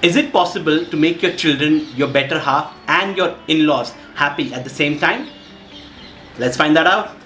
Is it possible to make your children, your better half, and your in-laws happy at the same time? Let's find that out.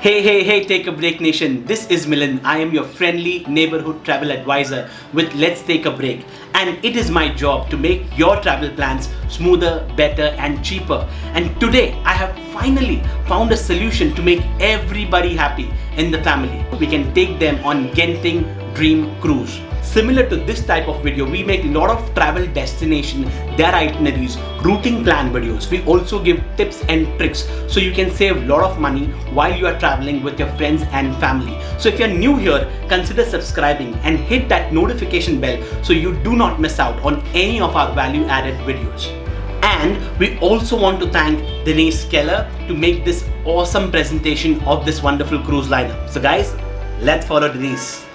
Hey, take a break nation. This is Milan. I am your friendly neighborhood travel advisor with Let's Take a Break. And it is my job to make your travel plans smoother, better and cheaper. And today I have finally found a solution to make everybody happy in the family. We can take them on Genting Dream Cruise. Similar to this type of video, we make a lot of travel destination, their itineraries, routing plan videos. We also give tips and tricks so you can save a lot of money while you are traveling with your friends and family. So if you're new here, consider subscribing and hit that notification bell so you do not miss out on any of our value-added videos. And we also want to thank Denise Keller to make this awesome presentation of this wonderful cruise liner. So guys, let's follow Denise.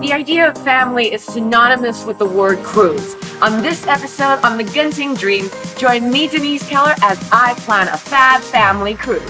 The idea of family is synonymous with the word cruise. On this episode on the Genting Dream, join me, Denise Keller, as I plan a fab family cruise.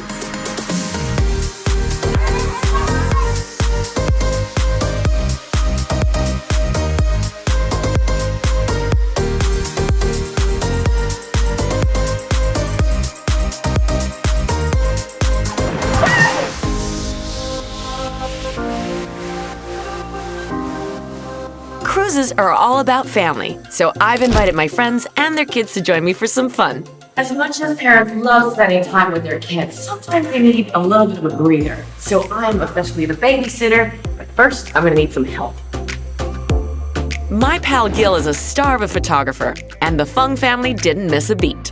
Cruises are all about family, so I've invited my friends and their kids to join me for some fun. As much as parents love spending time with their kids, sometimes they need a little bit of a breather. So I'm officially the babysitter, but first I'm gonna need some help. My pal Gil is a star of a photographer, and the Fung family didn't miss a beat.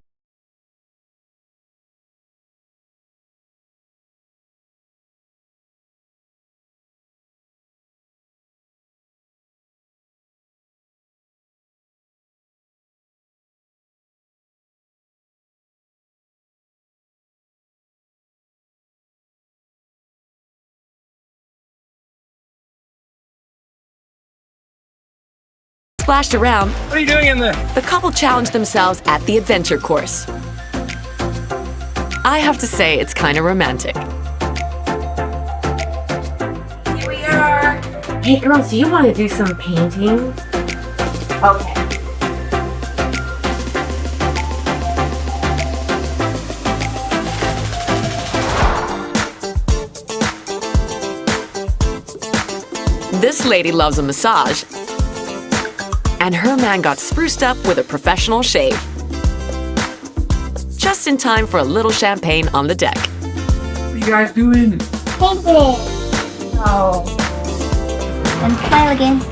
Splashed around, What are you doing in there? the couple challenged themselves at the adventure course. I have to say, it's kind of romantic. Here we are. Hey girls, do you want to do some painting? Okay. This lady loves a massage, and her man got spruced up with a professional shave. Just in time for a little champagne on the deck. What are you guys doing? Painting. Oh. And smile again.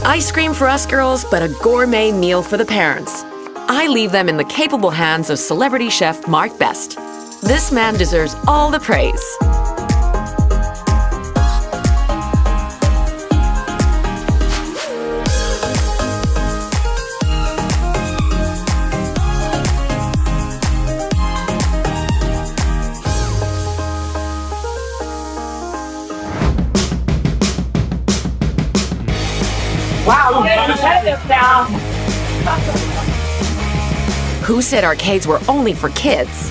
Ice cream for us girls, but a gourmet meal for the parents. I leave them in the capable hands of celebrity chef Mark Best. This man deserves all the praise. Wow, we're getting competitive now. Who said arcades were only for kids?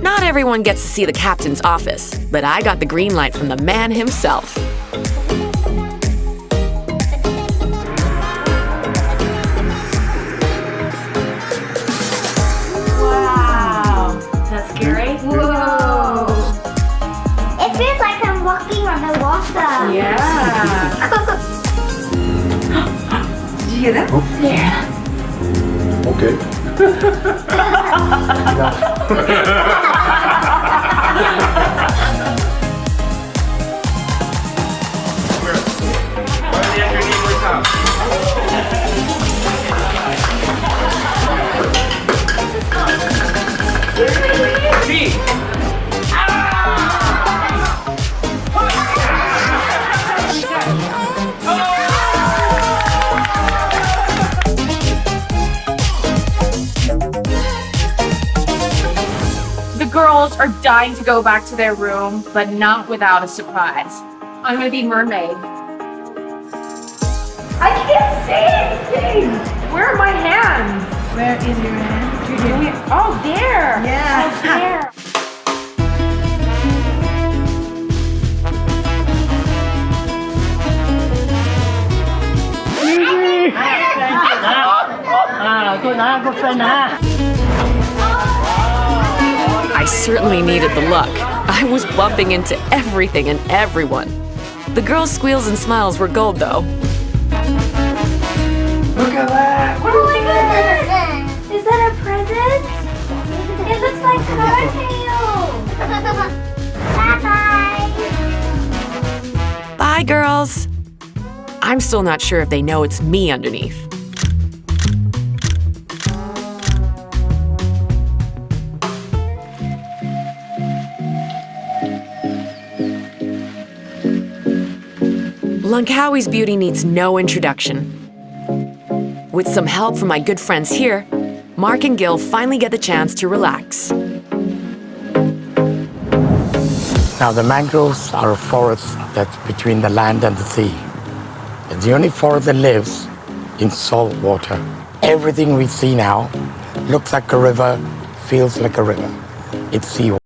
Not everyone gets to see the captain's office, but I got the green light from the man himself. Scary? Whoa. It feels like I'm walking on the water. Yeah. Did you hear that? Yeah. Okay. are dying to go back to their room, but not without a surprise. I'm gonna be mermaid. I can't see anything! Where are my hands? Where is your hand? You're doing it. Oh, there! Yeah. Oh, there. I certainly needed the luck. I was bumping into everything and everyone. The girls' squeals and smiles were gold, though. Look at that! Oh my goodness! Is that a present? It looks like Bye-bye! Bye, girls. I'm still not sure if they know it's me underneath. Langkawi's beauty needs no introduction. With some help from my good friends here, Mark and Gil finally get the chance to relax. Now, the mangroves are a forest that's between the land and the sea. It's the only forest that lives in salt water. Everything we see now looks like a river, feels like a river. It's seawater.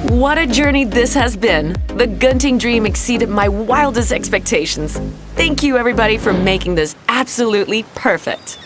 What a journey this has been! The Genting Dream exceeded my wildest expectations. Thank you, everybody, for making this absolutely perfect.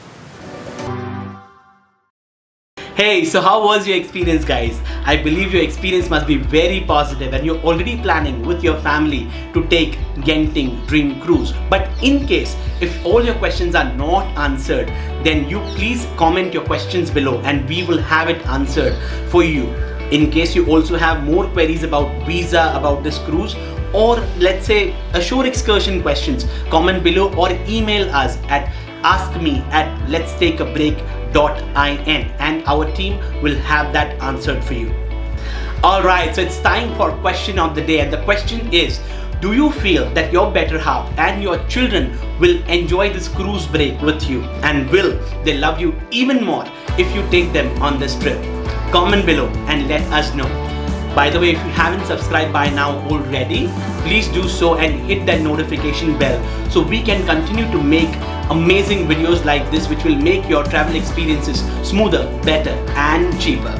Hey, so how was your experience, guys? I believe your experience must be very positive and you're already planning with your family to take Genting Dream Cruise. But in case, if all your questions are not answered, then you please comment your questions below and we will have it answered for you. In case you also have more queries about visa, about this cruise, or let's say a short excursion questions, comment below or email us at askme@letstakeabreak.in and our team will have that answered for you. Alright, so it's time for question of the day, and the question is, do you feel that your better half and your children will enjoy this cruise break with you, and will they love you even more if you take them on this trip? Comment below and let us know. By the way, if you haven't subscribed by now already, please do so and hit that notification bell so we can continue to make amazing videos like this which will make your travel experiences smoother, better and cheaper.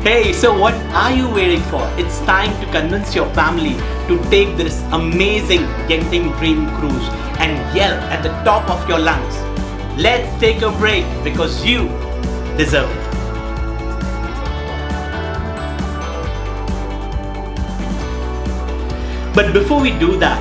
Hey, so what are you waiting for? It's time to convince your family to take this amazing Genting Dream Cruise and yell at the top of your lungs, let's take a break, because you deserve it. But before we do that,